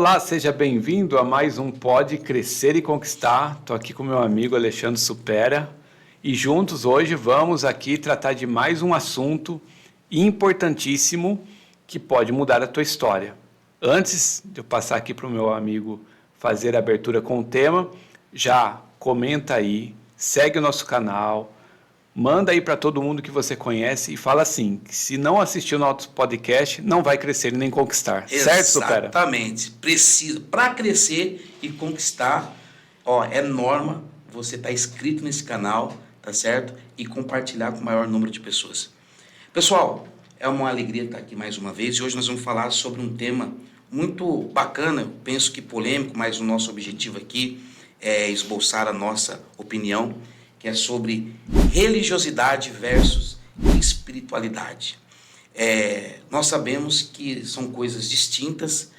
Olá, seja bem-vindo a mais um Pode Crescer e Conquistar. Estou aqui com meu amigo Alexandre Supera e juntos hoje vamos aqui tratar de mais um assunto importantíssimo que pode mudar a tua história. Antes de eu passar aqui para o meu amigo fazer a abertura com o tema, já comenta aí, segue o nosso canal, manda aí para todo mundo que você conhece e fala assim, que se não assistiu no nosso podcast, não vai crescer nem conquistar. Certo, Supera? Exatamente. Preciso, para crescer e conquistar, é norma você estar inscrito nesse canal, tá certo? E compartilhar com o maior número de pessoas. Pessoal, é uma alegria estar aqui mais uma vez e hoje nós vamos falar sobre um tema muito bacana, eu penso que polêmico, mas o nosso objetivo aqui é esboçar a nossa opinião, que é sobre religiosidade versus espiritualidade. Nós sabemos que são coisas distintas,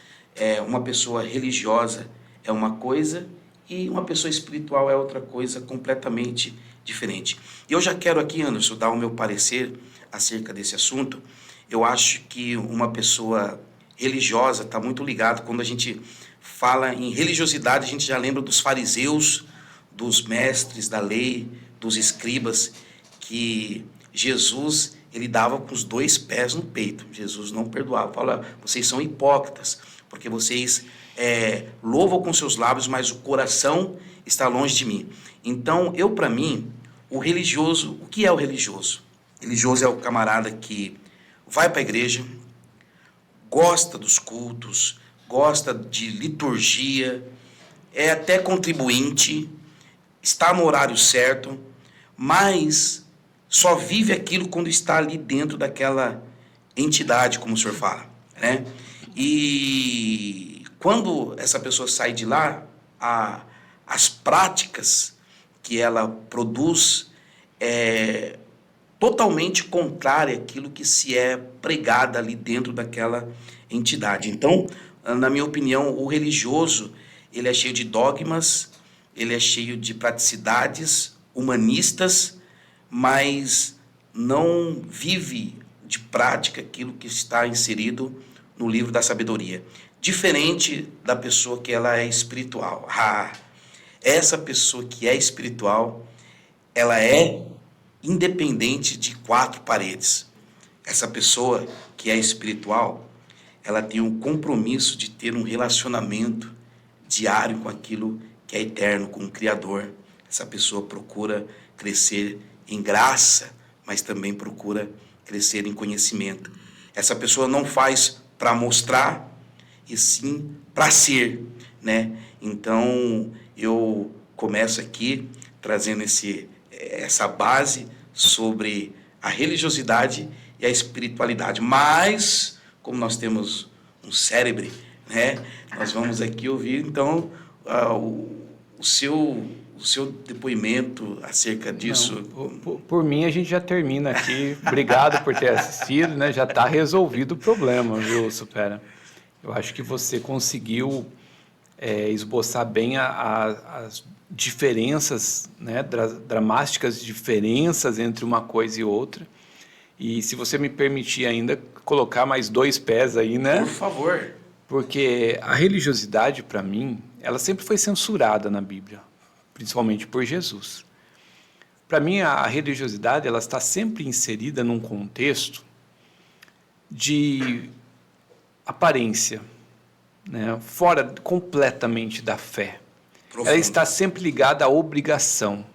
uma pessoa religiosa é uma coisa e uma pessoa espiritual é outra coisa completamente diferente. Eu já quero aqui, Anderson, dar o meu parecer acerca desse assunto. Eu acho que uma pessoa religiosa está muito ligada, quando a gente fala em religiosidade, a gente já lembra dos fariseus, dos mestres da lei, dos escribas, que Jesus, ele dava com os dois pés no peito. Jesus não perdoava. Fala, vocês são hipócritas, porque vocês louvam com seus lábios, mas o coração está longe de mim. Então, para mim, o religioso, o que é o religioso? Religioso é o camarada que vai para a igreja, gosta dos cultos, gosta de liturgia, é até contribuinte, está no horário certo, mas só vive aquilo quando está ali dentro daquela entidade, como o senhor fala, né? E quando essa pessoa sai de lá, as práticas que ela produz é totalmente contrária àquilo que se é pregada ali dentro daquela entidade. Então, na minha opinião, o religioso, ele é cheio de dogmas, ele é cheio de praticidades humanistas, mas não vive de prática aquilo que está inserido no livro da sabedoria. Diferente da pessoa que ela é espiritual. Essa pessoa que é espiritual, ela é independente de quatro paredes. Essa pessoa que é espiritual, ela tem um compromisso de ter um relacionamento diário com aquilo que é eterno, com o Criador. Essa pessoa procura crescer em graça, mas também procura crescer em conhecimento. Essa pessoa não faz para mostrar, e sim para ser, né? Então, eu começo aqui trazendo essa base sobre a religiosidade e a espiritualidade. Mas, como nós temos um cérebro, né? Nós vamos aqui ouvir, então, o seu depoimento acerca disso. Não, por mim, a gente já termina aqui. Obrigado por ter assistido, né? Já está resolvido o problema, viu, Supera? Eu acho que você conseguiu esboçar bem as diferenças, né? Dramáticas diferenças entre uma coisa e outra. E se você me permitir ainda colocar mais dois pés aí, né? Por favor. Porque a religiosidade, para mim, ela sempre foi censurada na Bíblia, principalmente por Jesus. Para mim, a religiosidade ela está sempre inserida num contexto de aparência, né? Fora completamente da fé. Profundo. Ela está sempre ligada à obrigação.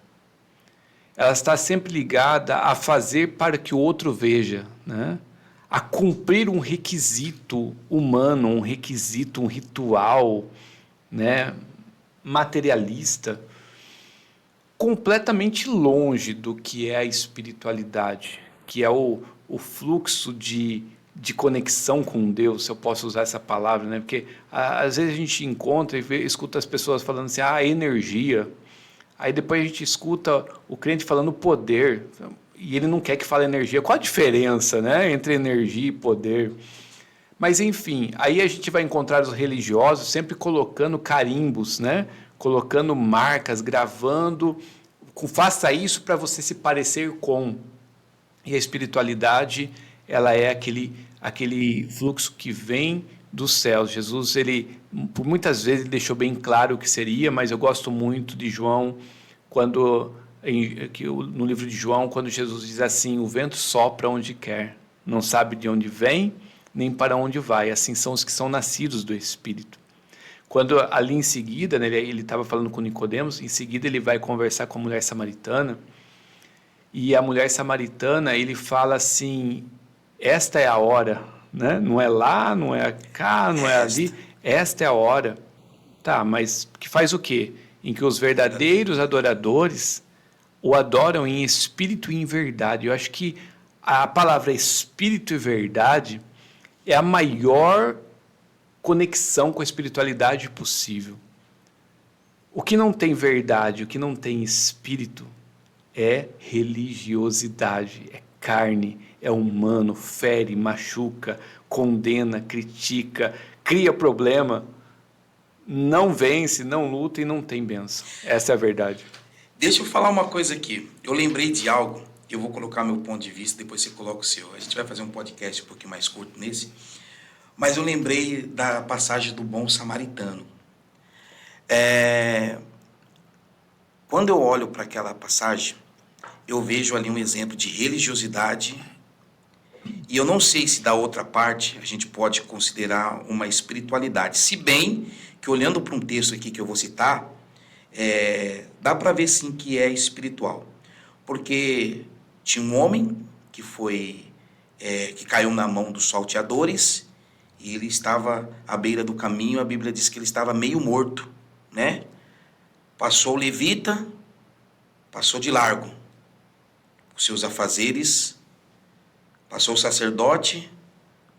Ela está sempre ligada a fazer para que o outro veja, né? A cumprir um requisito humano, um requisito, um ritual, né? Materialista, completamente longe do que é a espiritualidade, que é o fluxo de conexão com Deus, se eu posso usar essa palavra, né? Porque às vezes a gente encontra e escuta as pessoas falando assim, energia. Aí depois a gente escuta o crente falando poder, e ele não quer que fale energia. Qual a diferença, né, entre energia e poder? Mas, enfim, aí a gente vai encontrar os religiosos sempre colocando carimbos, né? Colocando marcas, gravando, faça isso para você se parecer com. E a espiritualidade, ela é aquele fluxo que vem dos céus. Jesus, ele, por muitas vezes, ele deixou bem claro o que seria, mas eu gosto muito de João, no livro de João, quando Jesus diz assim: o vento sopra onde quer, não sabe de onde vem, nem para onde vai. Assim são os que são nascidos do Espírito. Quando ali em seguida, né, ele estava falando com Nicodemos, em seguida ele vai conversar com a mulher samaritana, e a mulher samaritana, ele fala assim: esta é a hora, né? Não é lá, não é cá, não é ali, esta é a hora. Tá, mas que faz o quê? Em que os verdadeiros adoradores o adoram em espírito e em verdade. Eu acho que a palavra espírito e verdade é a maior conexão com a espiritualidade possível. O que não tem verdade, o que não tem espírito, é religiosidade, é carne, é humano, fere, machuca, condena, critica, cria problema, não vence, não luta e não tem bênção. Essa é a verdade. Deixa eu falar uma coisa aqui. Eu lembrei de algo, eu vou colocar meu ponto de vista, depois você coloca o seu. A gente vai fazer um podcast um pouquinho mais curto nesse, mas eu lembrei da passagem do bom samaritano. Quando eu olho para aquela passagem, eu vejo ali um exemplo de religiosidade, e eu não sei se da outra parte a gente pode considerar uma espiritualidade, se bem que olhando para um texto aqui que eu vou citar, dá para ver sim que é espiritual, porque tinha um homem que que caiu na mão dos salteadores, e ele estava à beira do caminho. A Bíblia diz que ele estava meio morto, né? Passou o levita, passou de largo os seus afazeres, passou o sacerdote,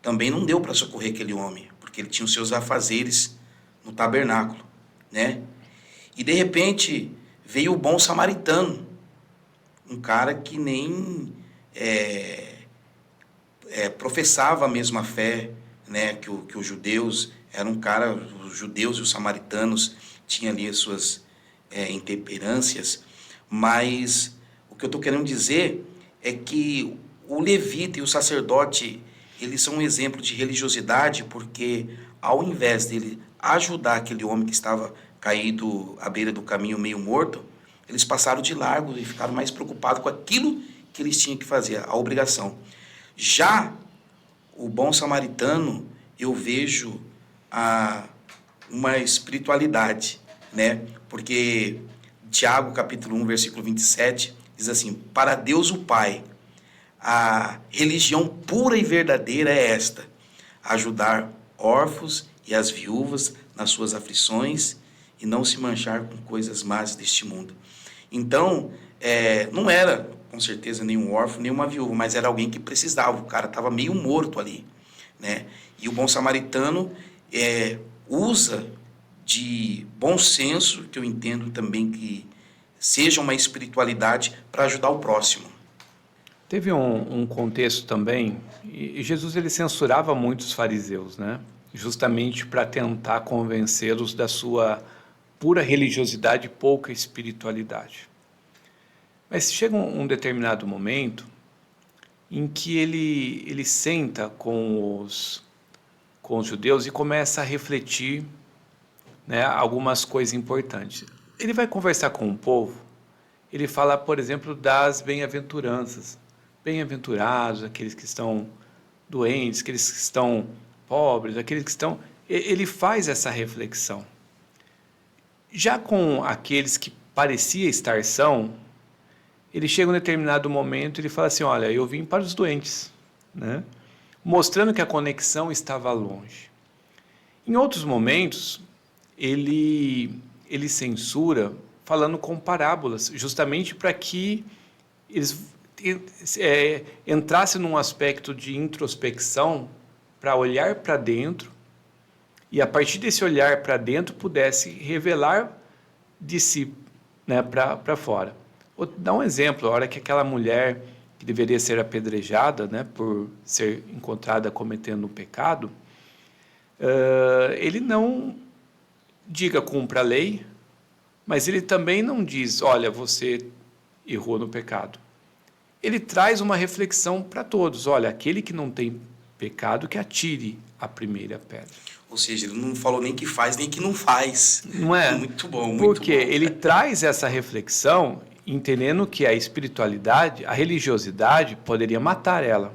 também não deu para socorrer aquele homem, porque ele tinha os seus afazeres no tabernáculo, né? E de repente veio o bom samaritano, um cara que nem professava a mesma fé, né, que os judeus. Era um cara, os judeus e os samaritanos tinham ali as suas intemperâncias, mas o que eu estou querendo dizer é que o levita e o sacerdote, eles são um exemplo de religiosidade, porque ao invés dele ajudar aquele homem que estava caído à beira do caminho meio morto, eles passaram de largo e ficaram mais preocupados com aquilo que eles tinham que fazer, a obrigação. Já o bom samaritano, eu vejo uma espiritualidade, né? Porque Tiago, capítulo 1, versículo 27, diz assim: para Deus o Pai, a religião pura e verdadeira é esta: ajudar órfãos e as viúvas nas suas aflições e não se manchar com coisas más deste mundo. Então, não era, com certeza, nenhum órfão, nenhuma viúva, mas era alguém que precisava. O cara estava meio morto ali, né? E o bom samaritano usa de bom senso, que eu entendo também que seja uma espiritualidade, para ajudar o próximo. Teve um contexto também, e Jesus ele censurava muito os fariseus, né? Justamente para tentar convencê-los da sua pura religiosidade e pouca espiritualidade. Mas chega um determinado momento em que ele senta com os judeus e começa a refletir, né, algumas coisas importantes. Ele vai conversar com o povo, ele fala, por exemplo, das bem-aventuranças. Bem-aventurados aqueles que estão doentes, aqueles que estão pobres, aqueles que estão... Ele faz essa reflexão. Já com aqueles que parecia estar são, ele chega em um determinado momento e ele fala assim: olha, eu vim para os doentes, né? Mostrando que a conexão estava longe. Em outros momentos, ele censura falando com parábolas, justamente para que eles entrassem num aspecto de introspecção, para olhar para dentro, e a partir desse olhar para dentro pudesse revelar de si, né, para fora. Vou dar um exemplo: a hora que aquela mulher que deveria ser apedrejada, né, por ser encontrada cometendo um pecado, ele não diga cumpra a lei, mas ele também não diz, olha, você errou no pecado. Ele traz uma reflexão para todos: olha, aquele que não tem pecado, que atire a primeira pedra. Ou seja, ele não falou nem que faz, nem que não faz. Não é? Muito bom, muito Porque bom. ele traz essa reflexão, entendendo que a espiritualidade, a religiosidade, poderia matar ela.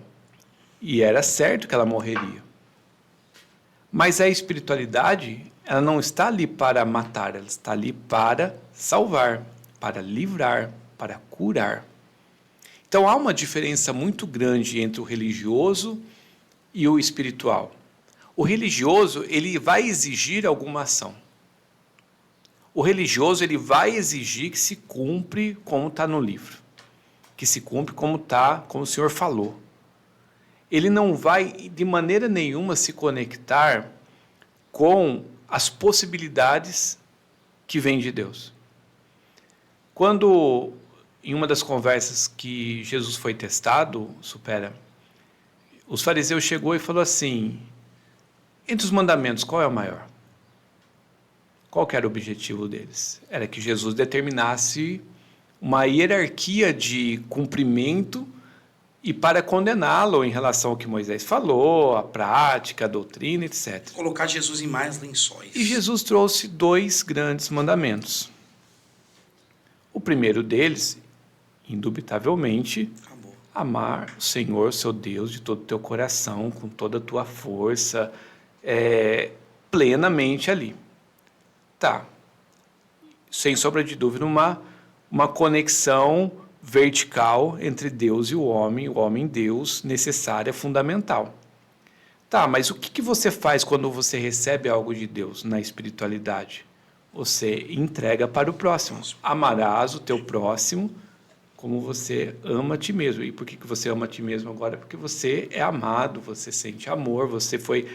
E era certo que ela morreria. Mas a espiritualidade, ela não está ali para matar, ela está ali para salvar, para livrar, para curar. Então há uma diferença muito grande entre o religioso e o espiritual. O religioso, ele vai exigir alguma ação. O religioso, ele vai exigir que se cumpre como está no livro, que se cumpre como o Senhor falou. Ele não vai, de maneira nenhuma, se conectar com as possibilidades que vêm de Deus. Quando, em uma das conversas que Jesus foi testado, os fariseus chegou e falou assim, entre os mandamentos, qual é o maior? Qual que era o objetivo deles? Era que Jesus determinasse uma hierarquia de cumprimento e para condená-lo em relação ao que Moisés falou, a prática, a doutrina, etc. Colocar Jesus em mais lençóis. E Jesus trouxe 2 grandes mandamentos. O primeiro deles, indubitavelmente, amar o Senhor, seu Deus, de todo o teu coração, com toda a tua força, plenamente ali. Tá. Sem sombra de dúvida, uma conexão vertical entre Deus e o homem e Deus, necessária, fundamental. Tá, mas o que você faz quando você recebe algo de Deus na espiritualidade? Você entrega para o próximo. Amarás o teu próximo como você ama a ti mesmo. E por que você ama a ti mesmo agora? Porque você é amado, você sente amor, você foi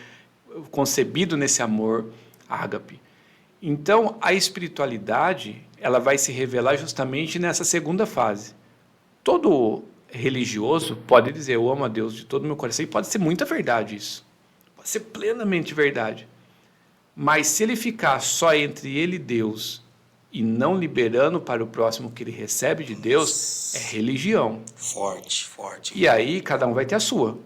concebido nesse amor ágape. Então, a espiritualidade, ela vai se revelar justamente nessa segunda fase. Todo religioso pode dizer, eu amo a Deus de todo o meu coração, e pode ser muita verdade isso. Pode ser plenamente verdade. Mas se ele ficar só entre ele e Deus, e não liberando para o próximo que ele recebe de Deus, é religião. Forte, forte. E aí, cada um vai ter a sua.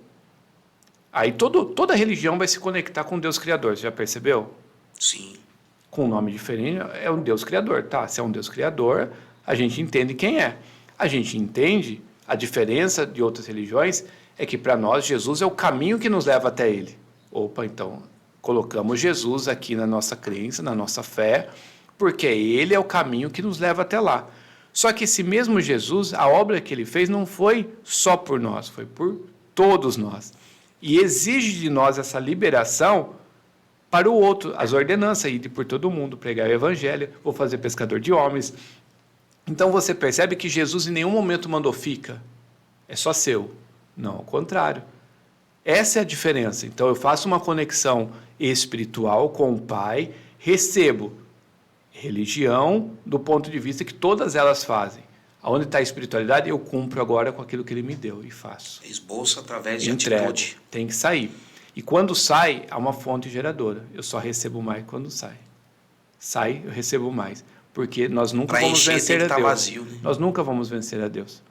Aí toda religião vai se conectar com Deus Criador, você já percebeu? Sim. Com um nome diferente, é um Deus Criador, tá? Se é um Deus Criador, a gente entende quem é. A gente entende a diferença de outras religiões, é que para nós Jesus é o caminho que nos leva até Ele. Opa, então, colocamos Jesus aqui na nossa crença, na nossa fé, porque Ele é o caminho que nos leva até lá. Só que esse mesmo Jesus, a obra que Ele fez não foi só por nós, foi por todos nós. E exige de nós essa liberação para o outro, as ordenanças, ir por todo mundo, pregar o evangelho, vou fazer pescador de homens. Então você percebe que Jesus em nenhum momento mandou fica, é só seu. Não, ao contrário. Essa é a diferença. Então eu faço uma conexão espiritual com o Pai, recebo religião do ponto de vista que todas elas fazem. Aonde está a espiritualidade, eu cumpro agora com aquilo que Ele me deu e faço. Esboço através de Entrego, atitude. tem que sair. E quando sai, há uma fonte geradora. Eu só recebo mais quando sai. Sai, eu recebo mais. Porque nós nunca Pra vamos encher, vencer tem que a tá Deus. vazio, né? Nós nunca vamos vencer a Deus.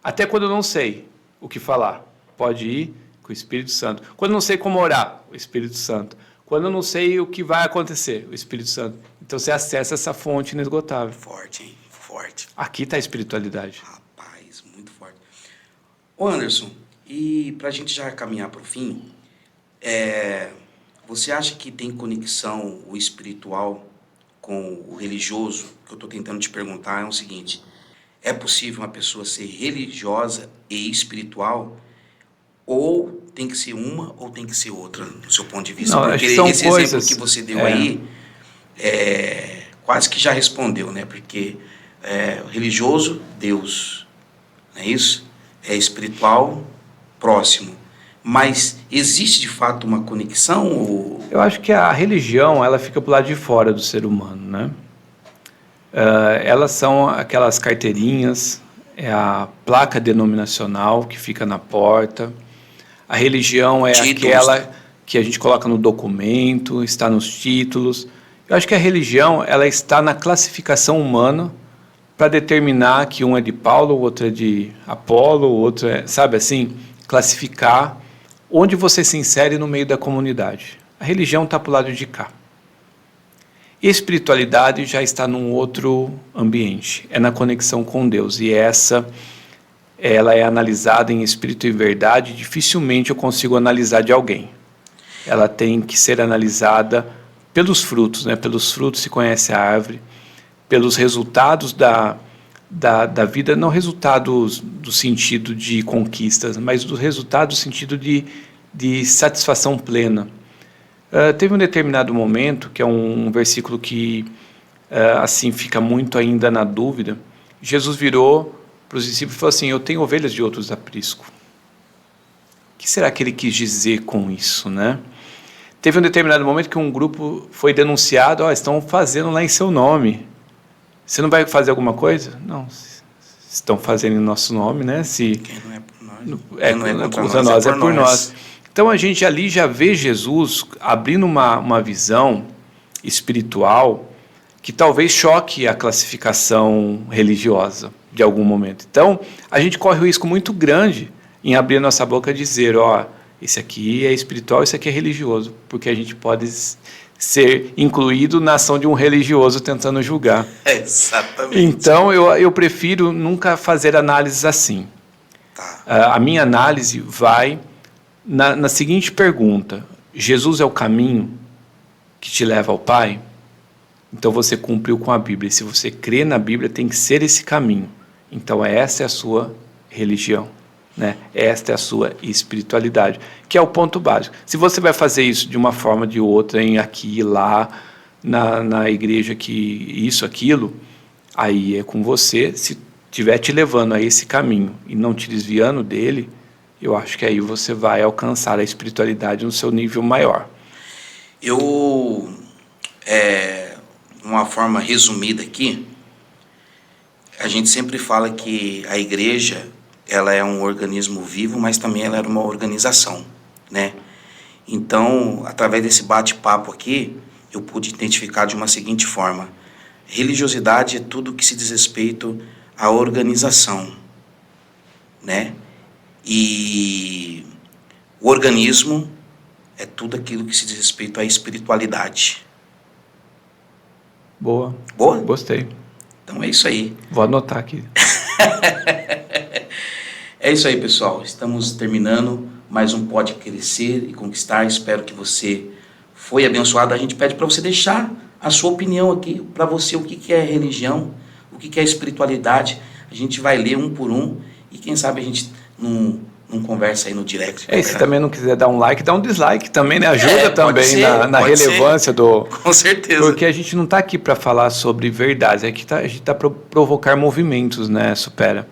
Até quando eu não sei o que falar, pode ir com o Espírito Santo. Quando eu não sei como orar, o Espírito Santo. Quando eu não sei o que vai acontecer, o Espírito Santo. Então você acessa essa fonte inesgotável. Forte, hein? Forte. Aqui está a espiritualidade. Rapaz, muito forte. Ô Anderson, e para a gente já caminhar para o fim, você acha que tem conexão o espiritual com o religioso? O que eu estou tentando te perguntar é o seguinte: é possível uma pessoa ser religiosa e espiritual? Ou tem que ser uma ou tem que ser outra, do seu ponto de vista? Não, porque acho que são esse coisas, exemplo que você deu aí, quase que já respondeu, né? Porque religioso, Deus, não é isso? É espiritual, próximo. Mas existe de fato uma conexão? Ou... Eu acho que a religião, ela fica pro lado de fora do ser humano, né? Elas são aquelas carteirinhas, é a placa denominacional que fica na porta. A religião é Títulos. aquela que a gente coloca no documento, está nos títulos. Eu acho que a religião, ela está na classificação humana para determinar que um é de Paulo, o outro é de Apolo, o outro é, sabe assim, classificar onde você se insere no meio da comunidade. A religião está para o lado de cá. Espiritualidade já está num outro ambiente, é na conexão com Deus. E ela é analisada em espírito e verdade, dificilmente eu consigo analisar de alguém. Ela tem que ser analisada pelos frutos, né? Pelos frutos se conhece a árvore, pelos resultados da vida, não resultados do sentido de conquistas, mas do resultado do sentido de satisfação plena. Teve um determinado momento, que é um versículo que assim fica muito ainda na dúvida. Jesus virou para os discípulos e falou assim: eu tenho ovelhas de outros aprisco. O que será que ele quis dizer com isso, né? Teve um determinado momento que um grupo foi denunciado: estão fazendo lá em seu nome. Você não vai fazer alguma coisa? Não, estão fazendo em nosso nome, né? Quem não é por nós, contra nós é por nós. Então a gente ali já vê Jesus abrindo uma visão espiritual que talvez choque a classificação religiosa de algum momento. Então a gente corre um risco muito grande em abrir nossa boca e dizer: esse aqui é espiritual, esse aqui é religioso, porque a gente pode ser incluído na ação de um religioso tentando julgar. Exatamente. Então eu prefiro nunca fazer análises assim. Tá. A minha análise vai na seguinte pergunta: Jesus é o caminho que te leva ao Pai? Então você cumpriu com a Bíblia. Se você crê na Bíblia, tem que ser esse caminho. Então essa é a sua religião, né? Esta é a sua espiritualidade, que é o ponto básico. Se você vai fazer isso de uma forma ou de outra, aqui e lá, na igreja, que isso, aquilo, aí é com você. Se estiver te levando a esse caminho e não te desviando dele, eu acho que aí você vai alcançar a espiritualidade no seu nível maior. Uma forma resumida aqui, a gente sempre fala que a igreja, ela é um organismo vivo, mas também ela era uma organização, né? Então, através desse bate-papo aqui, eu pude identificar de uma seguinte forma: religiosidade é tudo que se diz respeito à organização, né? E o organismo é tudo aquilo que se diz respeito à espiritualidade. Boa. Boa? Gostei. Então é isso aí. Vou anotar aqui. É isso aí, pessoal. Estamos terminando mais um Pode Crescer e Conquistar. Espero que você foi abençoado. A gente pede para você deixar a sua opinião aqui, para você, o que é religião, o que é espiritualidade. A gente vai ler um por um e quem sabe a gente não conversa aí no direct. Se também não quiser dar um like, dá um dislike também, né? Ajuda também na relevância do... Com certeza. Porque a gente não está aqui para falar sobre verdades, a gente está para provocar movimentos, né? Supera.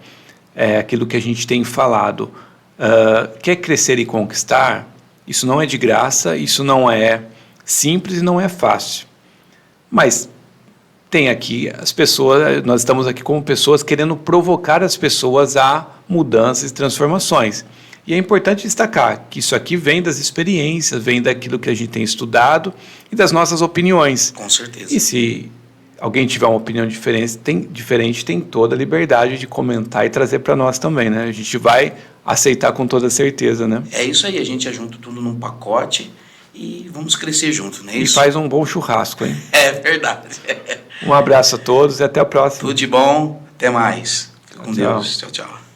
É aquilo que a gente tem falado. Quer crescer e conquistar? Isso não é de graça, isso não é simples e não é fácil. Mas tem aqui as pessoas, nós estamos aqui como pessoas querendo provocar as pessoas a mudanças e transformações. E é importante destacar que isso aqui vem das experiências, vem daquilo que a gente tem estudado e das nossas opiniões. Com certeza. E se alguém tiver uma opinião diferente, tem toda a liberdade de comentar e trazer para nós também, né? A gente vai aceitar com toda certeza, né? É isso aí, a gente junta tudo num pacote e vamos crescer junto, não é isso? E faz um bom churrasco, hein? É verdade. Um abraço a todos e até a próxima. Tudo de bom, até mais. Fique com Deus. Tchau, tchau.